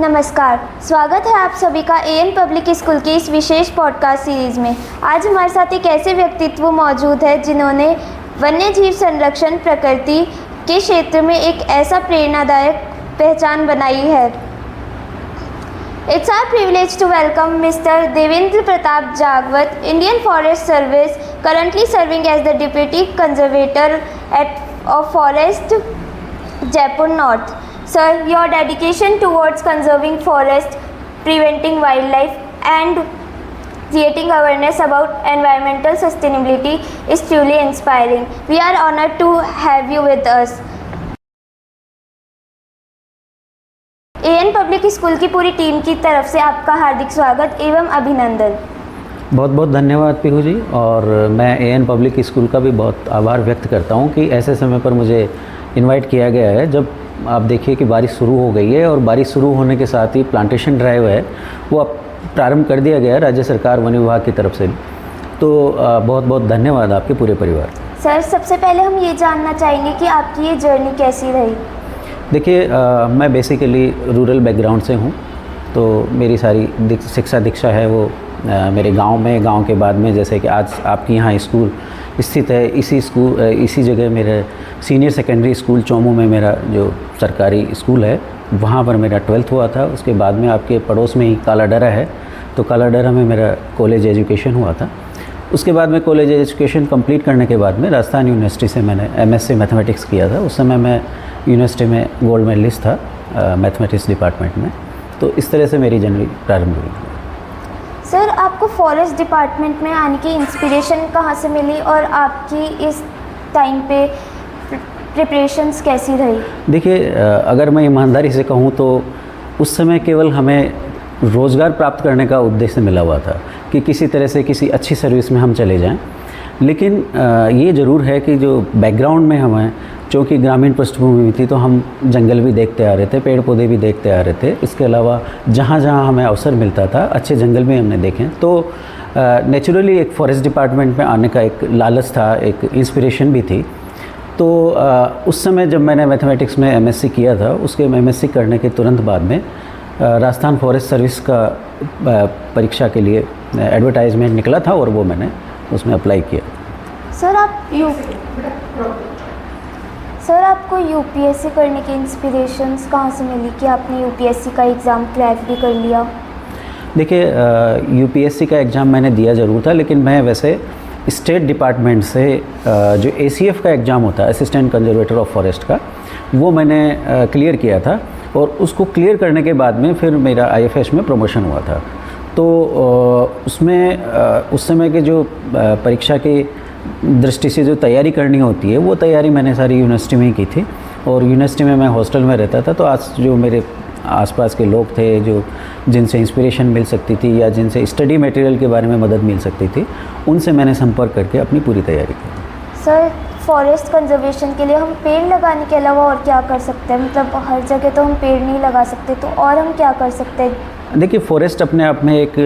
नमस्कार, स्वागत है आप सभी का एएन पब्लिक स्कूल की इस विशेष पॉडकास्ट सीरीज़ में। आज हमारे साथ एक ऐसे व्यक्तित्व मौजूद है जिन्होंने वन्य जीव संरक्षण प्रकृति के क्षेत्र में एक ऐसा प्रेरणादायक पहचान बनाई है। It's our privilege to welcome Mr. Devendra Pratap Jagwat, Indian Forest Service, currently serving as the Deputy Conservator of Forest, Jaipur North. Sir, your dedication towards conserving forest, preventing wildlife and creating awareness about environmental sustainability is truly inspiring. We are honored to have you with us. AN public school की पूरी team की तरफ से आपका हार्दिक स्वागत एवं अभिनंदन। बहुत बहुत धन्यवाद पीहू जी। और मैं एएन पब्लिक स्कूल का भी बहुत आभार व्यक्त करता हूं कि ऐसे समय पर मुझे इनवाइट किया गया है जब आप देखिए कि बारिश शुरू हो गई है और बारिश शुरू होने के साथ ही प्लांटेशन ड्राइव है वो अब प्रारंभ कर दिया गया है राज्य सरकार वन विभाग की तरफ से। तो बहुत बहुत धन्यवाद आपके पूरे परिवार। सर, सबसे पहले हम ये जानना चाहेंगे कि आपकी ये जर्नी कैसी रही। देखिए, मैं बेसिकली रूरल बैकग्राउंड से हूँ, तो मेरी सारी शिक्षा दीक्षा है वो मेरे गांव में। गांव के बाद में जैसे कि आज आपके यहाँ स्कूल स्थित है, इसी जगह मेरे सीनियर सेकेंडरी स्कूल चोमू में मेरा जो सरकारी स्कूल है वहाँ पर मेरा 12th हुआ था। उसके बाद में आपके पड़ोस में ही कालाडरा है, तो कालाडरा में मेरा कॉलेज एजुकेशन हुआ था। उसके बाद में कॉलेज एजुकेशन कंप्लीट करने के बाद में राजस्थान यूनिवर्सिटी से मैंने एमएससी मैथमेटिक्स किया था। उस समय मैं यूनिवर्सिटी में गोल्ड मेडलिस्ट था मैथमेटिक्स डिपार्टमेंट में। तो इस तरह से मेरी जर्नी प्रारंभ हुई। सर, आपको फॉरेस्ट डिपार्टमेंट में आने की इंस्पिरेशन कहाँ से मिली और आपकी इस टाइम पे प्रिपरेशंस कैसी रही? देखिए, अगर मैं ईमानदारी से कहूँ तो उस समय केवल हमें रोज़गार प्राप्त करने का उद्देश्य मिला हुआ था कि किसी तरह से किसी अच्छी सर्विस में हम चले जाएं। लेकिन ये ज़रूर है कि जो बैकग्राउंड में हमें, चूँकि ग्रामीण पृष्ठभूमि में थी, तो हम जंगल भी देखते आ रहे थे, पेड़ पौधे भी देखते आ रहे थे। इसके अलावा जहाँ जहाँ हमें अवसर मिलता था अच्छे जंगल भी हमने देखे। तो नेचुरली एक फॉरेस्ट डिपार्टमेंट में आने का एक लालच था, एक इंस्पिरेशन भी थी। तो उस समय जब मैंने मैथमेटिक्स में एमएससी किया था, उसके एमएससी करने के तुरंत बाद में राजस्थान फॉरेस्ट सर्विस का परीक्षा के लिए एडवर्टाइजमेंट निकला था और वो मैंने उसमें अप्लाई किया। सर, आपको यूपीएससी करने की इंस्पिरेशंस कहाँ से मिली कि आपने यूपीएससी का एग्ज़ाम क्रैक भी कर लिया? देखिए, यूपीएससी का एग्ज़ाम मैंने दिया ज़रूर था, लेकिन मैं वैसे स्टेट डिपार्टमेंट से जो एसीएफ का एग्ज़ाम होता है, असिस्टेंट कंजर्वेटर ऑफ फॉरेस्ट का, वो मैंने क्लियर किया था। और उसको क्लियर करने के बाद में फिर मेरा आईएफएस में प्रमोशन हुआ था। तो उसमें उस समय के जो परीक्षा की दृष्टि से जो तैयारी करनी होती है वो तैयारी मैंने सारी यूनिवर्सिटी में ही की थी। और यूनिवर्सिटी में मैं हॉस्टल में रहता था, तो आज जो मेरे आसपास के लोग थे जो जिनसे इंस्पिरेशन मिल सकती थी या जिनसे स्टडी मटेरियल के बारे में मदद मिल सकती थी, उनसे मैंने संपर्क करके अपनी पूरी तैयारी की। सर, फॉरेस्ट कंजर्वेशन के लिए हम पेड़ लगाने के अलावा और क्या कर सकते हैं? मतलब हर जगह तो हम पेड़ नहीं लगा सकते, तो और हम क्या कर सकते हैं? देखिए, फॉरेस्ट अपने आप में एक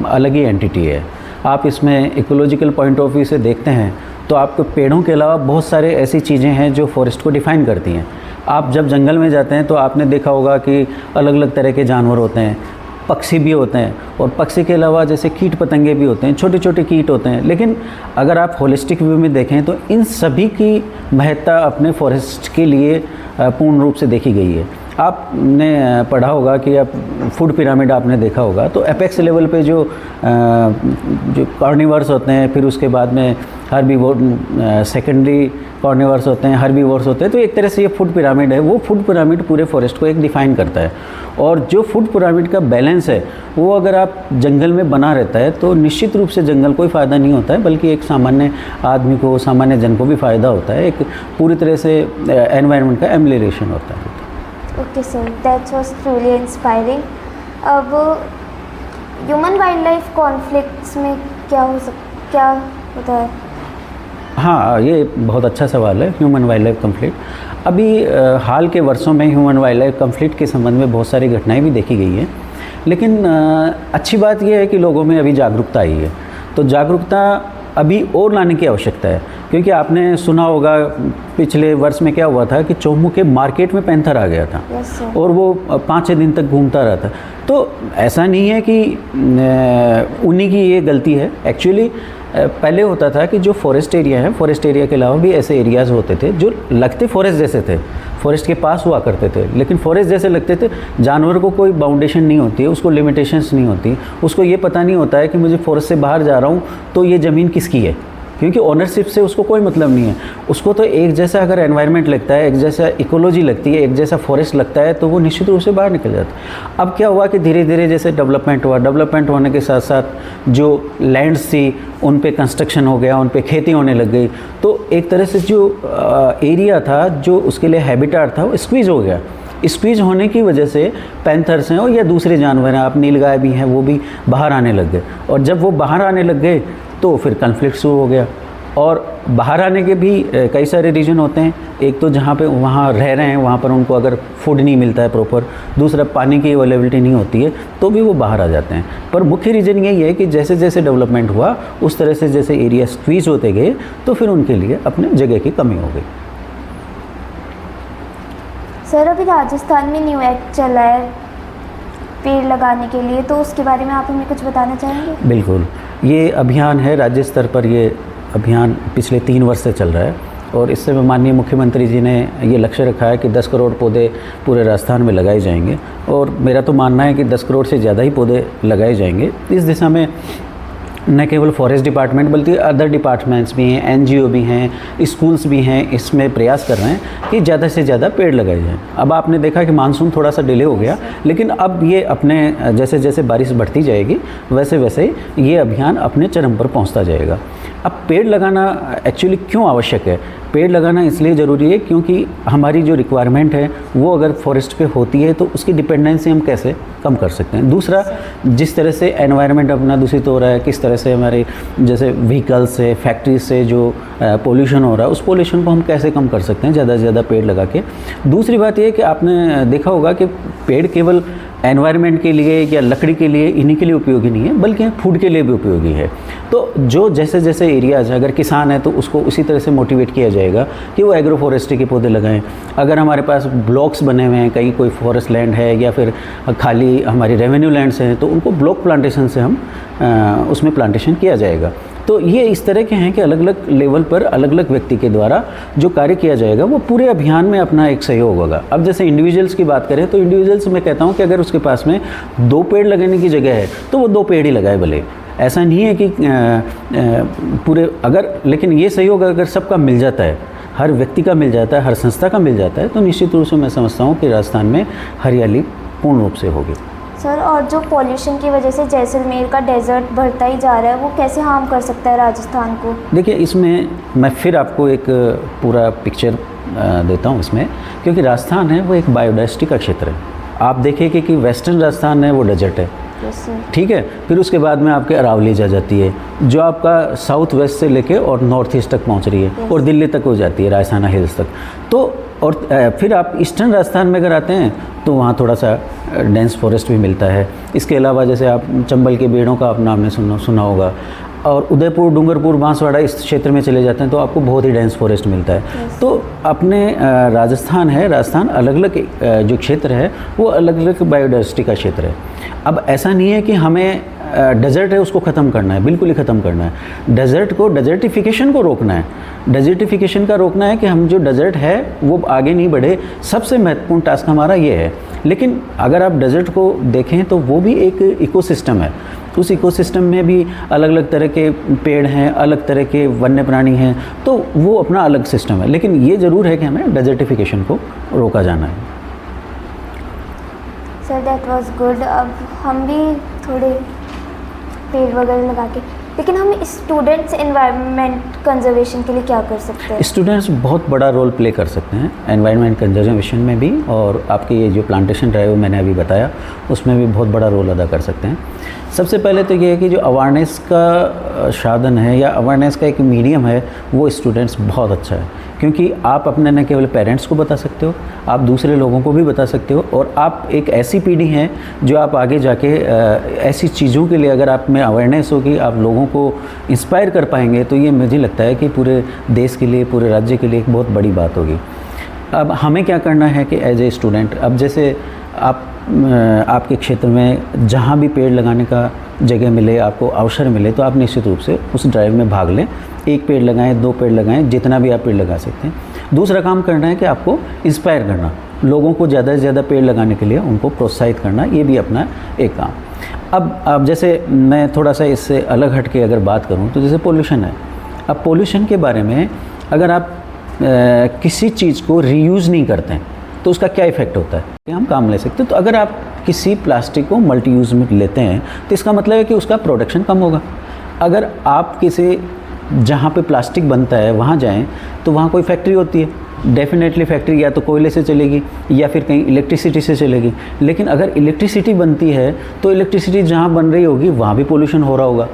अलग ही एंटिटी है। आप इसमें इकोलॉजिकल पॉइंट ऑफ व्यू से देखते हैं तो आपको पेड़ों के अलावा बहुत सारे ऐसी चीज़ें हैं जो फॉरेस्ट को डिफ़ाइन करती हैं। आप जब जंगल में जाते हैं तो आपने देखा होगा कि अलग अलग तरह के जानवर होते हैं, पक्षी भी होते हैं, और पक्षी के अलावा जैसे कीट पतंगे भी होते हैं, छोटे छोटे कीट होते हैं। लेकिन अगर आप होलिस्टिक व्यू में देखें तो इन सभी की महत्ता अपने फॉरेस्ट के लिए पूर्ण रूप से देखी गई है। आपने पढ़ा होगा कि आप फूड पिरामिड आपने देखा होगा, तो एपेक्स लेवल पे जो कार्निवर्स होते हैं, फिर उसके बाद में हर्बीवोर, सेकेंडरी कार्निवर्स होते हैं, हर्बीवोर्स होते हैं। तो एक तरह से ये फूड पिरामिड है, वो फूड पिरामिड पूरे फॉरेस्ट को एक डिफ़ाइन करता है। और जो फूड पिरामिड का बैलेंस है वो अगर आप जंगल में बना रहता है तो निश्चित रूप से जंगल कोई फ़ायदा नहीं होता है, बल्कि एक सामान्य आदमी को, सामान्य जन को भी फ़ायदा होता है। एक पूरी तरह से एनवायरनमेंट का एम्लियरेशन होता है। Okay sir, that was truly inspiring. अब ह्यूमन वाइल्ड लाइफ कॉन्फ्लिक्ट्स में क्या होता है? हाँ, ये बहुत अच्छा सवाल है, ह्यूमन वाइल्ड लाइफ कॉन्फ्लिक्ट। अभी हाल के वर्षों में ह्यूमन वाइल्ड लाइफ कॉन्फ्लिक्ट के संबंध में बहुत सारी घटनाएं भी देखी गई हैं। लेकिन अच्छी बात यह है कि लोगों में अभी जागरूकता आई है। तो जागरूकता अभी और लाने की आवश्यकता है। क्योंकि आपने सुना होगा पिछले वर्ष में क्या हुआ था कि चौमू के मार्केट में पैंथर आ गया था यस सर। और वो 5-6 दिन तक घूमता रहा था। तो ऐसा नहीं है कि उन्हीं की ये गलती है। एक्चुअली पहले होता था कि जो फॉरेस्ट एरिया है, फॉरेस्ट एरिया के अलावा भी ऐसे एरियाज़ होते थे जो लगते फॉरेस्ट जैसे थे, फॉरेस्ट के पास हुआ करते थे, लेकिन फॉरेस्ट जैसे लगते थे। जानवर को कोई बाउंडेशन नहीं होती है, उसको लिमिटेशंस नहीं होती, उसको ये पता नहीं होता है कि मुझे फॉरेस्ट से बाहर जा रहा हूँ तो ये ज़मीन किसकी है, क्योंकि ओनरशिप से उसको कोई मतलब नहीं है। उसको तो एक जैसा अगर एनवायरनमेंट लगता है, एक जैसा इकोलॉजी लगती है, एक जैसा फॉरेस्ट लगता है, तो वो निश्चित रूप से बाहर निकल जाता है। अब क्या हुआ कि धीरे धीरे जैसे डेवलपमेंट हुआ, डेवलपमेंट होने के साथ साथ जो लैंड्स थी उन पे कंस्ट्रक्शन हो गया, उन पे खेती होने लग गई, तो एक तरह से जो एरिया था जो उसके लिए हैबिटाट था वो स्क्वीज़ हो गया। स्क्वीज होने की वजह से पैंथर्स हैं और या दूसरे जानवर हैं, आप नीलगाय भी हैं, वो भी बाहर आने लग गए। और जब वो बाहर आने लग गए तो फिर कन्फ्लिक्ट शुरू हो गया। और बाहर आने के भी कई सारे रीज़न होते हैं। एक तो जहाँ पे वहाँ रह रहे हैं वहाँ पर उनको अगर फूड नहीं मिलता है प्रॉपर, दूसरा पानी की अवेलेबिलिटी नहीं होती है, तो भी वो बाहर आ जाते हैं। पर मुख्य रीज़न यही है कि जैसे जैसे डेवलपमेंट हुआ उस तरह से जैसे एरिया स्क्वीज होते गए तो फिर उनके लिए अपने जगह की कमी हो गई। सर अभी राजस्थान में न्यू एक्ट चला है पेड़ लगाने के लिए, तो उसके बारे में आप हमें कुछ बताना चाहेंगे? बिल्कुल, ये अभियान है राज्य स्तर पर, ये अभियान पिछले 3 वर्ष से चल रहा है और इससे माननीय मुख्यमंत्री जी ने ये लक्ष्य रखा है कि 10 करोड़ पौधे पूरे राजस्थान में लगाए जाएंगे। और मेरा तो मानना है कि 10 करोड़ से ज़्यादा ही पौधे लगाए जाएंगे। इस दिशा में न केवल फॉरेस्ट डिपार्टमेंट बल्कि अदर डिपार्टमेंट्स भी हैं, एनजीओ भी हैं, स्कूल्स भी हैं, इसमें प्रयास कर रहे हैं कि ज़्यादा से ज़्यादा पेड़ लगाए जाएं। अब आपने देखा कि मानसून थोड़ा सा डिले हो गया, लेकिन अब ये अपने जैसे जैसे बारिश बढ़ती जाएगी वैसे वैसे ये अभियान अपने चरम पर पहुंचता जाएगा। अब पेड़ लगाना एक्चुअली क्यों आवश्यक है? पेड़ लगाना इसलिए ज़रूरी है क्योंकि हमारी जो रिक्वायरमेंट है वो अगर फॉरेस्ट पे होती है तो उसकी डिपेंडेंसी हम कैसे कम कर सकते हैं। दूसरा, जिस तरह से एनवायरनमेंट अपना दूषित हो रहा है, किस तरह से हमारे जैसे व्हीकल्स से, फैक्ट्रीज से जो पोल्यूशन हो रहा है, उस पोल्यूशन को हम कैसे कम कर सकते हैं ज़्यादा से ज़्यादा पेड़ लगा के। दूसरी बात ये कि आपने देखा होगा कि पेड़ केवल एनवायरनमेंट के लिए या लकड़ी के लिए इन्हीं के लिए उपयोगी नहीं है, बल्कि फूड के लिए भी उपयोगी है। तो जो जैसे जैसे एरियाज, अगर किसान है तो उसको उसी तरह से मोटिवेट किया जाएगा कि वो एग्रो फॉरेस्ट्री के पौधे लगाएं। अगर हमारे पास ब्लॉक्स बने हुए हैं, कहीं कोई फॉरेस्ट लैंड है या फिर खाली हमारी रेवेन्यू लैंड्स हैं, तो उनको ब्लॉक प्लांटेशन से हम उसमें प्लांटेशन किया जाएगा। तो ये इस तरह के हैं कि अलग अलग लेवल पर अलग अलग व्यक्ति के द्वारा जो कार्य किया जाएगा वो पूरे अभियान में अपना एक सहयोग होगा। अब जैसे इंडिविजुअल्स की बात करें तो इंडिविजुअल्स मैं कहता हूँ कि अगर उसके पास में 2 पेड़ लगाने की जगह है तो वो 2 पेड़ ही लगाए भले। ऐसा नहीं है कि पूरे अगर, लेकिन ये सहयोग अगर सबका मिल जाता है, हर व्यक्ति का मिल जाता है, हर संस्था का मिल जाता है, तो निश्चित रूप से मैं समझता हूँ कि राजस्थान में हरियाली पूर्ण रूप से होगी। सर और जो पॉल्यूशन की वजह से जैसलमेर का डेजर्ट बढ़ता ही जा रहा है, वो कैसे हार्म कर सकता है राजस्थान को? देखिए, इसमें मैं फिर आपको एक पूरा पिक्चर देता हूँ इसमें, क्योंकि राजस्थान है वो एक बायोडाइवर्सिटी का क्षेत्र है। आप देखिए कि वेस्टर्न राजस्थान है वो डेजर्ट है, ठीक है। फिर उसके बाद में आपके अरावली जा जाती है जो आपका साउथ वेस्ट से लेके और नॉर्थ ईस्ट तक पहुंच रही है और दिल्ली तक हो जाती है, राजस्थाना हिल्स तक। तो और फिर आप ईस्टर्न राजस्थान में अगर आते हैं तो वहाँ थोड़ा सा डेंस फॉरेस्ट भी मिलता है। इसके अलावा जैसे आप चंबल के बेड़ों का आप नाम ने सुना होगा, और उदयपुर, डूंगरपुर, बांसवाड़ा इस क्षेत्र में चले जाते हैं तो आपको बहुत ही डेंस फॉरेस्ट मिलता है। तो अपने राजस्थान है, राजस्थान अलग अलग जो क्षेत्र है वो अलग अलग बायोडाइवर्सिटी का क्षेत्र है। अब ऐसा नहीं है कि हमें डेजर्ट है उसको ख़त्म करना है, बिल्कुल ही ख़त्म करना है। डेजर्ट को, डेजर्टिफिकेशन को रोकना है। डेजर्टिफिकेशन का रोकना है कि हम जो डेजर्ट है वो आगे नहीं बढ़े, सबसे महत्वपूर्ण टास्क हमारा ये है। लेकिन अगर आप डेजर्ट को देखें तो वो भी एक इकोसिस्टम है। उस इकोसिस्टम में भी अलग अलग तरह के पेड़ हैं, अलग तरह के वन्य प्राणी हैं, तो वो अपना अलग सिस्टम है। लेकिन ये ज़रूर है कि हमें डेजर्टिफिकेशन को रोका जाना है। Sir that was good. अब हम भी थोड़े पेड़ वगैरह लगा के, लेकिन हम स्टूडेंट्स एनवायरनमेंट कंजर्वेशन के लिए क्या कर सकते हैं? स्टूडेंट्स बहुत बड़ा रोल प्ले कर सकते हैं एनवायरनमेंट कंजर्वेशन में भी, और आपके ये जो प्लांटेशन ड्राइव मैंने अभी बताया उसमें भी बहुत बड़ा रोल अदा कर सकते हैं। सबसे पहले तो ये है कि जो अवेयरनेस का साधन है या अवेयरनेस का एक मीडियम है वो स्टूडेंट्स बहुत अच्छा है। क्योंकि आप अपने न केवल पेरेंट्स को बता सकते हो, आप दूसरे लोगों को भी बता सकते हो, और आप एक ऐसी पीढ़ी हैं जो आप आगे जाके ऐसी चीज़ों के लिए अगर आप में अवेयरनेस होगी, आप लोगों को इंस्पायर कर पाएंगे, तो ये मुझे लगता है कि पूरे देश के लिए, पूरे राज्य के लिए एक बहुत बड़ी बात होगी। अब हमें क्या करना है कि एज ए स्टूडेंट, अब जैसे आपके क्षेत्र में जहाँ भी पेड़ लगाने का जगह मिले, आपको अवसर मिले, तो आप निश्चित रूप से उस ड्राइव में भाग लें। 1 पेड़ लगाएं, 2 पेड़ लगाएं, जितना भी आप पेड़ लगा सकते हैं। दूसरा काम करना है कि आपको इंस्पायर करना, लोगों को ज़्यादा से ज़्यादा पेड़ लगाने के लिए उनको प्रोत्साहित करना, ये भी अपना एक काम। अब जैसे मैं थोड़ा सा इससे अलग हट के अगर बात करूँ तो जैसे पोल्यूशन है। अब पोल्यूशन के बारे में अगर आप किसी चीज़ को रीयूज़ नहीं करते हैं तो उसका क्या इफ़ेक्ट होता है, हम काम ले सकते हैं। तो अगर आप किसी प्लास्टिक को मल्टी यूज़ में लेते हैं तो इसका मतलब है कि उसका प्रोडक्शन कम होगा। अगर आप किसी जहाँ पे प्लास्टिक बनता है वहाँ जाएं तो वहाँ कोई फैक्ट्री होती है, डेफिनेटली फैक्ट्री या तो कोयले से चलेगी या फिर कहीं इलेक्ट्रिसिटी से चलेगी। लेकिन अगर इलेक्ट्रिसिटी बनती है तो इलेक्ट्रिसिटी जहाँ बन रही होगी वहाँ भी पोल्यूशन हो रहा होगा।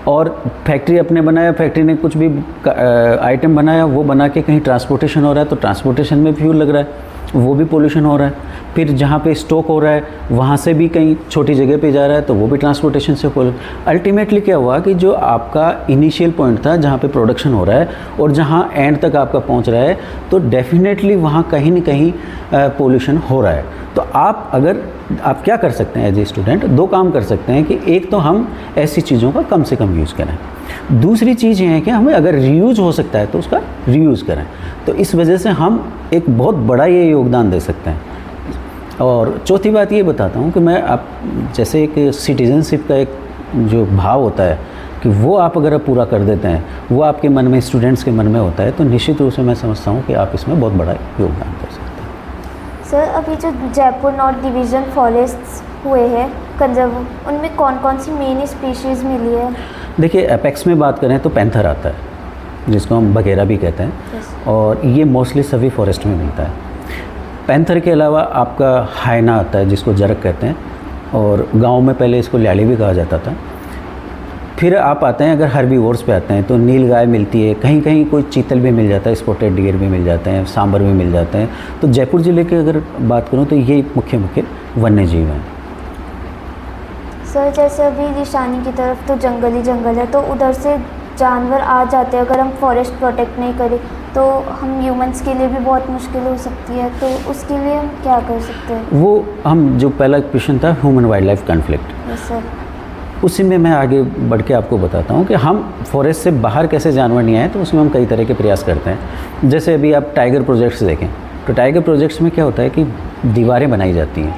और फैक्ट्री अपने बनाया, फैक्ट्री ने कुछ भी आइटम बनाया, वो बना के कहीं ट्रांसपोर्टेशन हो रहा है तो ट्रांसपोर्टेशन में फ्यूल लग रहा है, वो भी पोल्यूशन हो रहा है। फिर जहाँ पे स्टॉक हो रहा है वहाँ से भी कहीं छोटी जगह पे जा रहा है तो वो भी ट्रांसपोर्टेशन से पोल्यूशन। अल्टीमेटली क्या हुआ कि जो आपका इनिशियल पॉइंट था जहाँ पे प्रोडक्शन हो रहा है और जहाँ एंड तक आपका पहुँच रहा है, तो डेफिनेटली वहाँ कहीं न कहीं पोल्यूशन हो रहा है। तो आप क्या कर सकते हैं एज ए स्टूडेंट, 2 काम कर सकते हैं कि एक तो हम ऐसी चीज़ों का कम से कम यूज़ करें, दूसरी चीज़ ये है कि हमें अगर रीयूज़ हो सकता है तो उसका रीयूज़ करें। तो इस वजह से हम एक बहुत बड़ा ये योगदान दे सकते हैं। और चौथी बात ये बताता हूँ कि मैं आप जैसे एक सिटीज़नशिप का एक जो भाव होता है कि वो आप अगर पूरा कर देते हैं, वो आपके मन में, स्टूडेंट्स के मन में होता है, तो निश्चित रूप से मैं समझता हूँ कि आप इसमें बहुत बड़ा योगदान कर सकते हैं। सर, अभी जो जयपुर नॉर्थ डिवीज़न फॉरेस्ट्स हुए हैं कंजर्व, उनमें कौन कौन सी मेन स्पीशीज़ मिली है? देखिए, एपेक्स में बात करें तो पैंथर आता है जिसको हम बघेरा भी कहते हैं। Yes. और ये मोस्टली सभी फॉरेस्ट में मिलता है। पैंथर के अलावा आपका हायना आता है जिसको जरक कहते हैं, और गांव में पहले इसको ल्याली भी कहा जाता था। फिर आप आते हैं, अगर हर्बीवोर्स पे आते हैं तो नील गाय मिलती है, कहीं कहीं कोई चीतल भी मिल जाता है, स्पॉटेड डियर भी मिल जाते हैं, सांबर भी मिल जाते हैं। तो जयपुर ज़िले की अगर बात करूँ तो ये मुख्य वन्य जीव हैं। सर, जैसे अभी निशानी की तरफ तो जंगल ही जंगल है, तो उधर से जानवर आ जाते हैं। अगर हम फॉरेस्ट प्रोटेक्ट नहीं करें तो हम ह्यूमंस के लिए भी बहुत मुश्किल हो सकती है, तो उसके लिए हम क्या कर सकते हैं? वो हम जो पहला क्वेश्चन था human wild life conflict, yes sir. उसी में मैं आगे बढ़ के आपको बताता हूँ कि हम फॉरेस्ट से बाहर कैसे जानवर नहीं आए। तो उसमें हम कई तरह के प्रयास करते हैं। जैसे अभी आप टाइगर प्रोजेक्ट्स देखें तो टाइगर प्रोजेक्ट्स में क्या होता है कि दीवारें बनाई जाती हैं,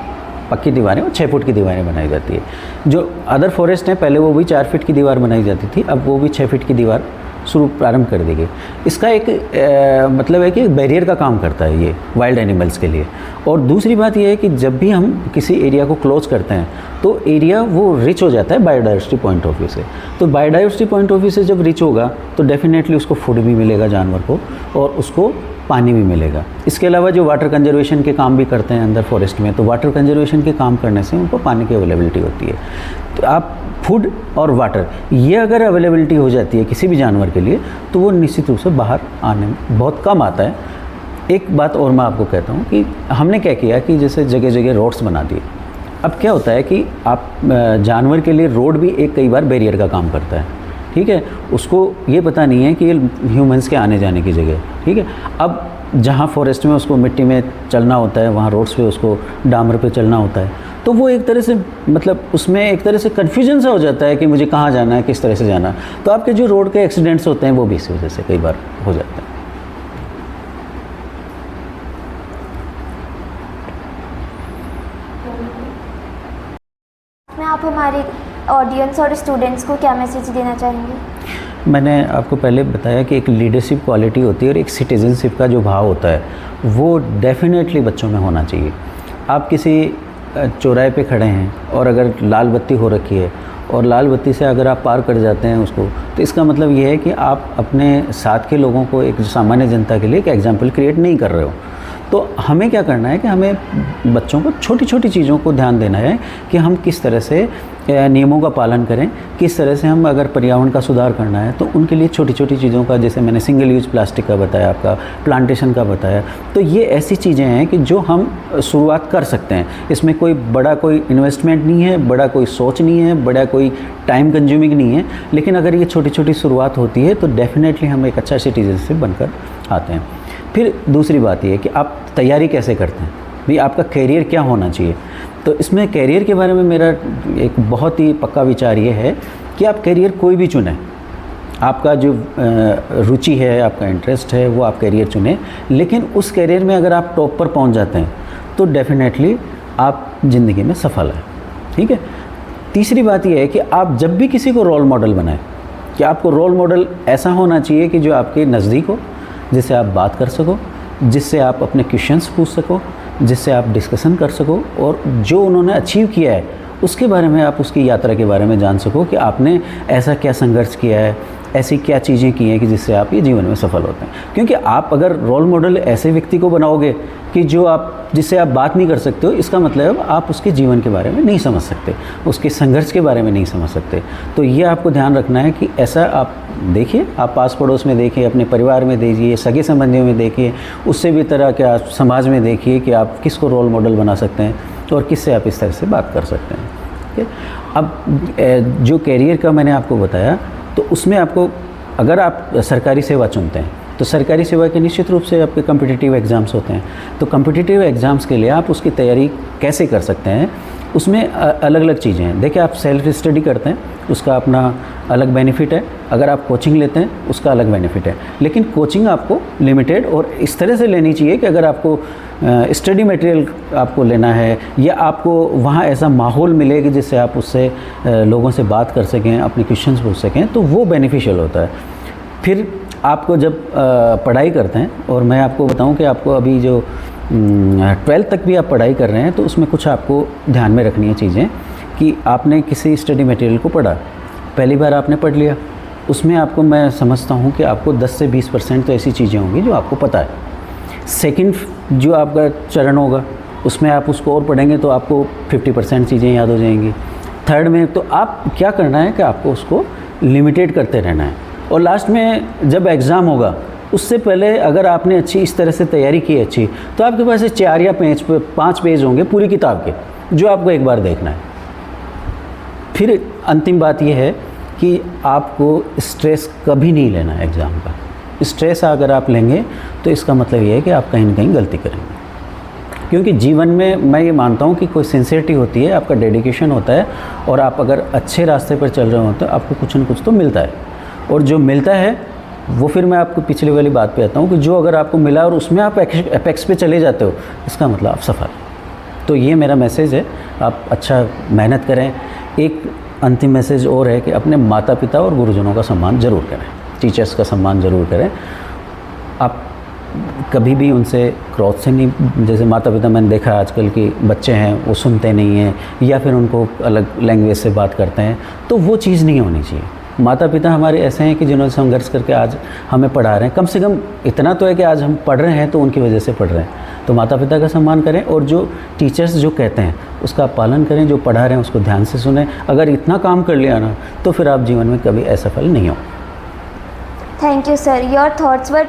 पक्की दीवारें, और 6 फुट की दीवारें बनाई जाती है। जो अदर फॉरेस्ट हैं पहले वो भी 4 फीट की दीवार बनाई जाती थी, अब वो भी 6 फीट की दीवार प्रारंभ कर दी गई। इसका एक मतलब है कि बैरियर का काम करता है ये वाइल्ड एनिमल्स के लिए। और दूसरी बात ये है कि जब भी हम किसी एरिया को क्लोज करते हैं तो एरिया वो रिच हो जाता है बायोडाइवर्सिटी पॉइंट ऑफ व्यू से। तो बायोडाइवर्सिटी पॉइंट ऑफ व्यू से जब रिच होगा तो डेफिनेटली उसको फूड भी मिलेगा जानवर को, और उसको पानी भी मिलेगा। इसके अलावा जो वाटर कंजर्वेशन के काम भी करते हैं अंदर फॉरेस्ट में, तो वाटर कंजर्वेशन के काम करने से उनको पानी की अवेलेबिलिटी होती है। तो आप फूड और वाटर, ये अगर अवेलेबिलिटी हो जाती है किसी भी जानवर के लिए तो वो निश्चित रूप से बाहर आने में बहुत कम आता है। एक बात और मैं आपको कहता हूँ कि हमने क्या किया कि जैसे जगह जगह रोड्स बना दिए। अब क्या होता है कि आप जानवर के लिए रोड भी एक कई बार बैरियर का काम करता है, ठीक है। उसको ये पता नहीं है कि ये ह्यूमंस के आने जाने की जगह, ठीक है। अब जहाँ फॉरेस्ट में उसको मिट्टी में चलना होता है, वहाँ रोड्स पे उसको डामर पे चलना होता है, तो वो एक तरह से मतलब उसमें एक तरह से कन्फ्यूजन सा हो जाता है कि मुझे कहाँ जाना है, किस तरह से जाना। तो आपके जो रोड के एक्सीडेंट्स होते हैं वो भी इसी वजह से कई बार हो जाते हैं। आप हमारे ऑडियंस और स्टूडेंट्स को क्या मैसेज देना चाहेंगे? मैंने आपको पहले बताया कि एक लीडरशिप क्वालिटी होती है और एक सिटीजनशिप का जो भाव होता है वो डेफिनेटली बच्चों में होना चाहिए। आप किसी चौराहे पे खड़े हैं और अगर लाल बत्ती हो रखी है और लाल बत्ती से अगर आप पार कर जाते हैं उसको, तो इसका मतलब ये है कि आप अपने साथ के लोगों को, एक सामान्य जनता के लिए एक एग्जाम्पल क्रिएट नहीं कर रहे हो। तो हमें क्या करना है कि हमें बच्चों को छोटी छोटी चीज़ों को ध्यान देना है कि हम किस तरह से नियमों का पालन करें, किस तरह से हम अगर पर्यावरण का सुधार करना है तो उनके लिए छोटी छोटी चीज़ों का, जैसे मैंने सिंगल यूज प्लास्टिक का बताया, आपका प्लांटेशन का बताया, तो ये ऐसी चीज़ें हैं कि जो हम शुरुआत कर सकते हैं। इसमें कोई बड़ा कोई इन्वेस्टमेंट नहीं है, बड़ा कोई सोच नहीं है, बड़ा कोई टाइम कंज्यूमिंग नहीं है, लेकिन अगर ये छोटी छोटी शुरुआत होती है तो डेफिनेटली हम एक अच्छा सिटीजन बनकर आते हैं। फिर दूसरी बात ये है कि आप तैयारी कैसे करते हैं, भाई आपका कैरियर क्या होना चाहिए। तो इसमें कैरियर के बारे में मेरा एक बहुत ही पक्का विचार ये है कि आप कैरियर कोई भी चुनें, आपका जो रुचि है, आपका इंटरेस्ट है, वो आप कैरियर चुनें, लेकिन उस कैरियर में अगर आप टॉप पर पहुंच जाते हैं तो डेफिनेटली आप ज़िंदगी में सफल हैं। ठीक है। तीसरी बात ये है कि आप जब भी किसी को रोल मॉडल बनाएं, कि आपको रोल मॉडल ऐसा होना चाहिए कि जो आपके नज़दीक हो, जिससे आप बात कर सको, जिससे आप अपने क्वेश्चंस पूछ सको, जिससे आप डिस्कशन कर सको, और जो उन्होंने अचीव किया है उसके बारे में आप उसकी यात्रा के बारे में जान सको कि आपने ऐसा क्या संघर्ष किया है, ऐसी क्या चीज़ें की हैं कि जिससे आप ये जीवन में सफल होते हैं। क्योंकि आप अगर रोल मॉडल ऐसे व्यक्ति को बनाओगे कि जिससे आप बात नहीं कर सकते हो, इसका मतलब आप उसके जीवन के बारे में नहीं समझ सकते, उसके संघर्ष के बारे में नहीं समझ सकते। तो ये आपको ध्यान रखना है कि ऐसा आप देखिए, आप पास पड़ोस में देखिए, अपने परिवार में देखिए, सगे संबंधियों में देखिए, उससे भी तरह के आप समाज में देखिए कि आप किसको रोल मॉडल बना सकते हैं और किससे आप इस तरह से बात कर सकते हैं। ठीक है। अब जो कैरियर का मैंने आपको बताया, तो उसमें आपको, अगर आप सरकारी सेवा चुनते हैं तो सरकारी सेवा के निश्चित रूप से आपके कम्पिटिटिव एग्ज़ाम्स होते हैं। तो कम्पिटिटिव एग्ज़ाम्स के लिए आप उसकी तैयारी कैसे कर सकते हैं, उसमें अलग अलग चीज़ें हैं। देखिए, आप सेल्फ स्टडी करते हैं, उसका अपना अलग बेनिफिट है। अगर आप कोचिंग लेते हैं, उसका अलग बेनिफिट है। लेकिन कोचिंग आपको लिमिटेड और इस तरह से लेनी चाहिए कि अगर आपको स्टडी मटेरियल आपको लेना है, या आपको वहाँ ऐसा माहौल मिले कि जिससे आप उससे लोगों से बात कर सकें, अपने क्वेश्चंस पूछ सकें, तो वो बेनिफिशियल होता है। फिर आपको जब पढ़ाई करते हैं, और मैं आपको बताऊं कि आपको अभी जो 12th तक भी आप पढ़ाई कर रहे हैं, तो उसमें कुछ आपको ध्यान में रखनी है चीज़ें, कि आपने किसी स्टडी मटेरियल को पढ़ा, पहली बार आपने पढ़ लिया, उसमें आपको, मैं समझता हूं कि आपको 10 से 20% तो ऐसी चीज़ें होंगी जो आपको पता है। सेकंड जो आपका चरण होगा, उसमें आप उसको और पढ़ेंगे तो आपको 50% चीज़ें याद हो जाएंगी। थर्ड में तो आप क्या करना है कि आपको उसको लिमिटेड करते रहना है, और लास्ट में जब एग्ज़ाम होगा उससे पहले अगर आपने अच्छी इस तरह से तैयारी की अच्छी, तो आपके पास 4 या 5 पेज होंगे पूरी किताब के, जो आपको एक बार देखना है। फिर अंतिम बात यह है कि आपको स्ट्रेस कभी नहीं लेना है एग्ज़ाम का। स्ट्रेस अगर आप लेंगे तो इसका मतलब ये है कि आप कहीं ना कहीं गलती करेंगे। क्योंकि जीवन में मैं ये मानता हूँ कि कोई सिंसियरिटी होती है, आपका डेडिकेशन होता है, और आप अगर अच्छे रास्ते पर चल रहे हो तो आपको कुछ न कुछ तो मिलता है, और जो मिलता है वो, फिर मैं आपको पिछले वाली बात पे आता हूँ कि जो अगर आपको मिला और उसमें आप एपेक्स पे चले जाते हो, इसका मतलब आप सफल। तो ये मेरा मैसेज है, आप अच्छा मेहनत करें। एक अंतिम मैसेज और है कि अपने माता पिता और गुरुजनों का सम्मान ज़रूर करें, टीचर्स का सम्मान ज़रूर करें। आप कभी भी उनसे क्रोध से नहीं, जैसे माता पिता मैंने देखा आजकल के बच्चे हैं वो सुनते नहीं हैं, या फिर उनको अलग लैंग्वेज से बात करते हैं, तो वो चीज़ नहीं होनी चाहिए। माता पिता हमारे ऐसे हैं कि जिन्होंने संघर्ष करके आज हमें पढ़ा रहे हैं। कम से कम इतना तो है कि आज हम पढ़ रहे हैं तो उनकी वजह से पढ़ रहे हैं। तो माता पिता का सम्मान करें, और जो टीचर्स जो कहते हैं उसका पालन करें, जो पढ़ा रहे हैं उसको ध्यान से सुनें। अगर इतना काम कर लिया ना, तो फिर आप जीवन में कभी असफल नहीं हो। Thank you sir, your thoughts were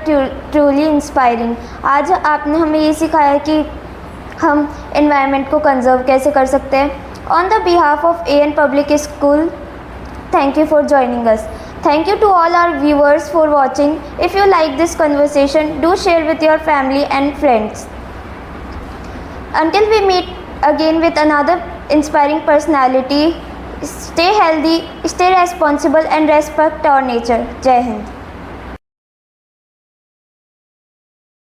truly inspiring. आज आपने हमें ये सिखाया कि हम एनवायरनमेंट को कंजर्व कैसे कर सकते हैं। On the behalf of AN public school, thank you for joining us. Thank you to all our viewers for watching. If you like this conversation, do share with your family and friends. Until we meet again with another inspiring personality, stay healthy, stay responsible and respect our nature. Jai Hind.